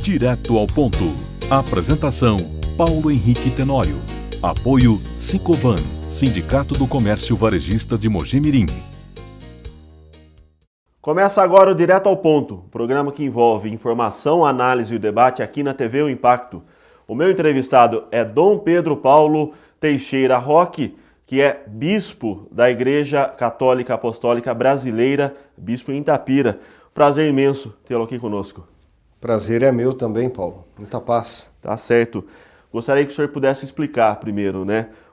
Direto ao ponto. Apresentação: Paulo Henrique Tenório. Apoio Sicovan, Sindicato do Comércio Varejista de Mogi-mirim. Começa agora o Direto ao Ponto, programa que envolve informação, análise e debate aqui na TV O Impacto. O meu entrevistado é Dom Pedro Paulo Teixeira Roque, que é bispo da Igreja Católica Apostólica Brasileira, bispo em Itapira. Prazer imenso tê-lo aqui conosco. Prazer é meu também, Paulo. Muita paz. Tá certo. Gostaria que o senhor pudesse explicar primeiro,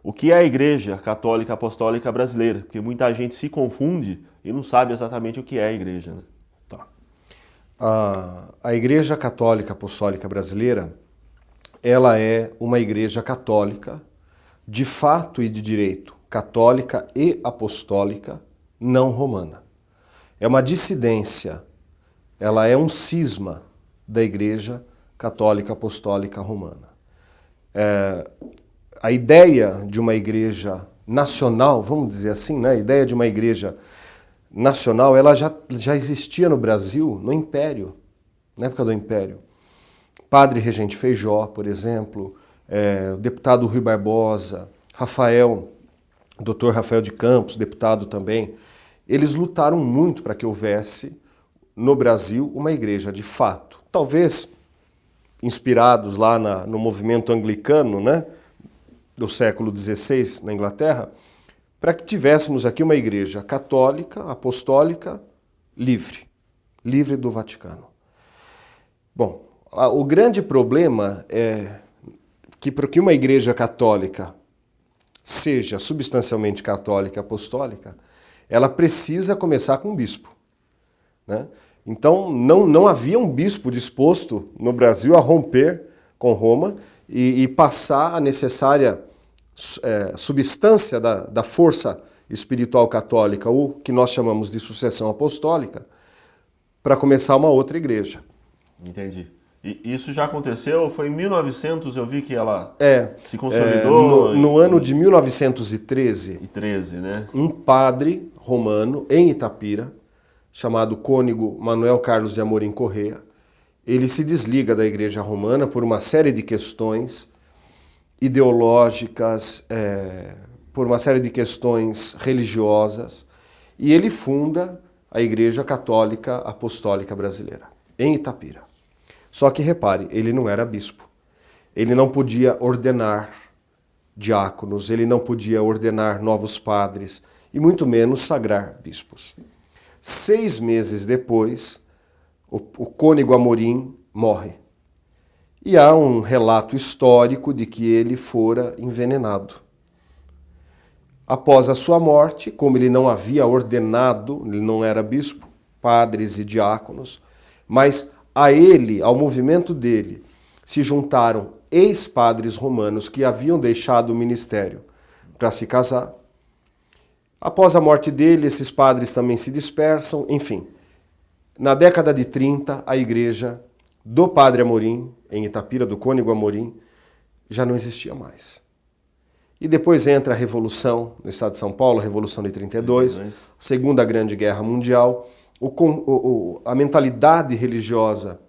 o que é a Igreja Católica Apostólica Brasileira, porque muita gente se confunde e não sabe exatamente o que é a igreja. Tá. A Igreja Católica Apostólica Brasileira, ela é uma igreja católica, de fato e de direito, católica e apostólica, não romana. É uma dissidência, ela é um cisma da Igreja Católica Apostólica Romana. A ideia de uma igreja nacional, vamos dizer assim, a ideia de uma igreja nacional, ela já existia no Brasil, no Império, na época do Império. Padre Regente Feijó, por exemplo, o deputado Rui Barbosa, Dr. Rafael de Campos, deputado também, eles lutaram muito para que houvesse no Brasil uma igreja de fato. Talvez inspirados lá no movimento anglicano, do século XVI na Inglaterra, para que tivéssemos aqui uma igreja católica, apostólica, livre do Vaticano. Bom, o grande problema é que para que uma igreja católica seja substancialmente católica e apostólica, ela precisa começar com um bispo. Então, não havia um bispo disposto no Brasil a romper com Roma e passar a necessária substância da força espiritual católica, ou que nós chamamos de sucessão apostólica, para começar uma outra igreja. Entendi. E isso já aconteceu? Foi em 1900, eu vi que ela se consolidou? No ano de 1913, um padre romano em Itapira, chamado cônego Manuel Carlos de Amorim Corrêa, ele se desliga da Igreja Romana por uma série de questões ideológicas, por uma série de questões religiosas, e ele funda a Igreja Católica Apostólica Brasileira, em Itapira. Só que, repare, ele não era bispo. Ele não podia ordenar diáconos, ele não podia ordenar novos padres, e muito menos sagrar bispos. 6 meses depois, o cônego Amorim morre. E há um relato histórico de que ele fora envenenado. Após a sua morte, como ele não havia ordenado, ele não era bispo, padres e diáconos, mas a ele, ao movimento dele, se juntaram ex-padres romanos que haviam deixado o ministério para se casar. Após a morte dele, esses padres também se dispersam, enfim. Na década de 30, a igreja do Padre Amorim, em Itapira, do cônego Amorim, já não existia mais. E depois entra a Revolução no estado de São Paulo, a Revolução de 32, Segunda Grande Guerra Mundial. A mentalidade religiosa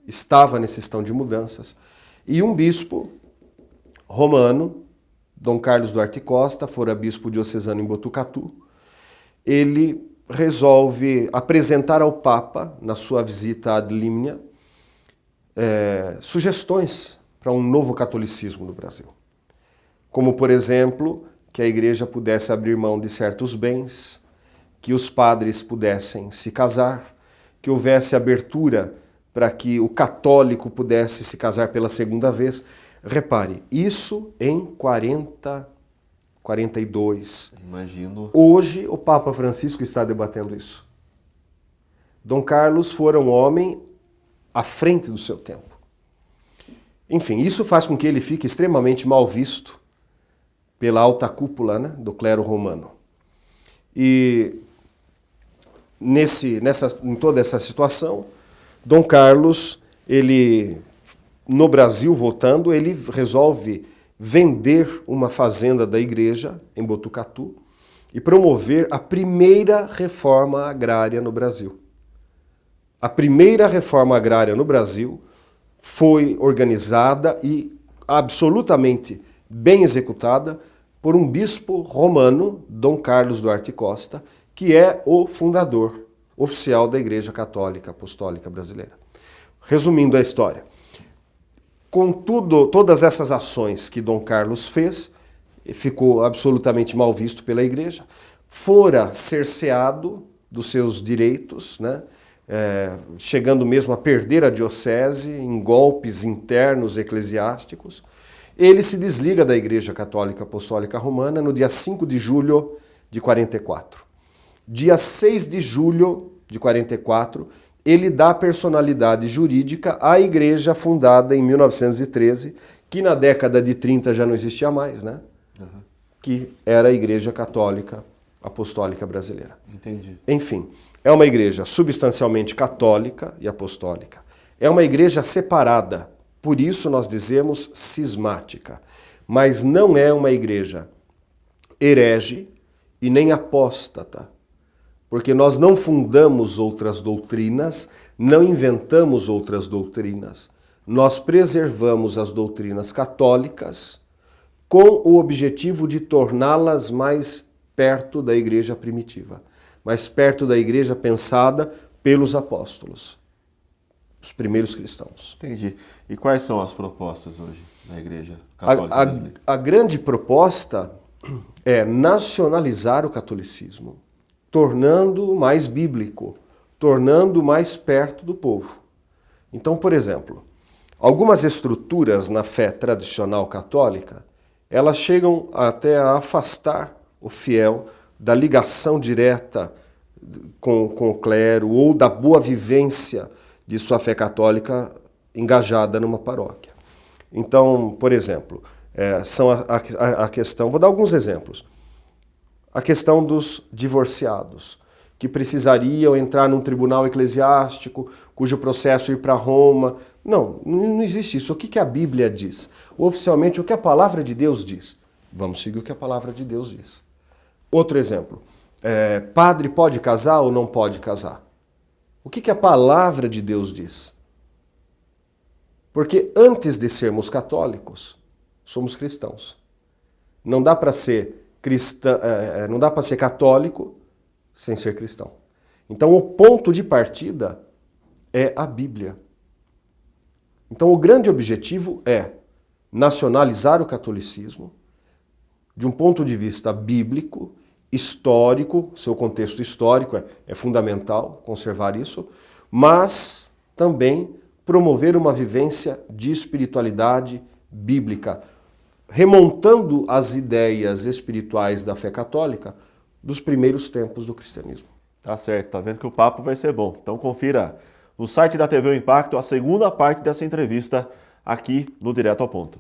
estava necessitando de mudanças. E um bispo romano, Dom Carlos Duarte Costa, fora bispo diocesano em Botucatu, ele resolve apresentar ao Papa, na sua visita ad limina, sugestões para um novo catolicismo no Brasil. Como, por exemplo, que a igreja pudesse abrir mão de certos bens, que os padres pudessem se casar, que houvesse abertura para que o católico pudesse se casar pela segunda vez. Repare, isso em 42. Imagino. Hoje o Papa Francisco está debatendo isso. Dom Carlos fora um homem à frente do seu tempo. Enfim, isso faz com que ele fique extremamente mal visto pela alta cúpula do clero romano. E em toda essa situação, Dom Carlos, no Brasil, voltando, ele resolve vender uma fazenda da igreja em Botucatu e promover a primeira reforma agrária no Brasil. A primeira reforma agrária no Brasil foi organizada e absolutamente bem executada por um bispo romano, Dom Carlos Duarte Costa, que é o fundador oficial da Igreja Católica Apostólica Brasileira. Resumindo a história, contudo, todas essas ações que Dom Carlos fez, ficou absolutamente mal visto pela Igreja, fora cerceado dos seus direitos, né? Chegando mesmo a perder a diocese em golpes internos eclesiásticos. Ele se desliga da Igreja Católica Apostólica Romana no dia 5 de julho de 44. Dia 6 de julho de 44, ele dá personalidade jurídica à igreja fundada em 1913, que na década de 30 já não existia mais, né? Uhum. Que era a Igreja Católica Apostólica Brasileira. Entendi. Enfim, é uma igreja substancialmente católica e apostólica. É uma igreja separada, por isso nós dizemos cismática. Mas não é uma igreja herege e nem apóstata. Porque nós não fundamos outras doutrinas, não inventamos outras doutrinas. Nós preservamos as doutrinas católicas com o objetivo de torná-las mais perto da igreja primitiva, mais perto da igreja pensada pelos apóstolos, os primeiros cristãos. Entendi. E quais são as propostas hoje da Igreja Católica Brasileira? A grande proposta é nacionalizar o catolicismo, tornando mais bíblico, tornando mais perto do povo. Então, por exemplo, algumas estruturas na fé tradicional católica, elas chegam até a afastar o fiel da ligação direta com o clero ou da boa vivência de sua fé católica engajada numa paróquia. Então, por exemplo, são a questão, vou dar alguns exemplos. A questão dos divorciados, que precisariam entrar num tribunal eclesiástico, cujo processo ir para Roma. Não existe isso. O que a Bíblia diz? Oficialmente, o que a palavra de Deus diz? Vamos seguir o que a palavra de Deus diz. Outro exemplo. Padre pode casar ou não pode casar? O que a palavra de Deus diz? Porque antes de sermos católicos, somos cristãos. Não dá para ser não dá para ser católico sem ser cristão. Então o ponto de partida é a Bíblia. Então o grande objetivo é nacionalizar o catolicismo de um ponto de vista bíblico, histórico, seu contexto histórico é fundamental conservar isso, mas também promover uma vivência de espiritualidade bíblica, remontando as ideias espirituais da fé católica dos primeiros tempos do cristianismo. Tá certo, tá vendo que o papo vai ser bom. Então confira no site da TV O Impacto a segunda parte dessa entrevista aqui no Direto ao Ponto.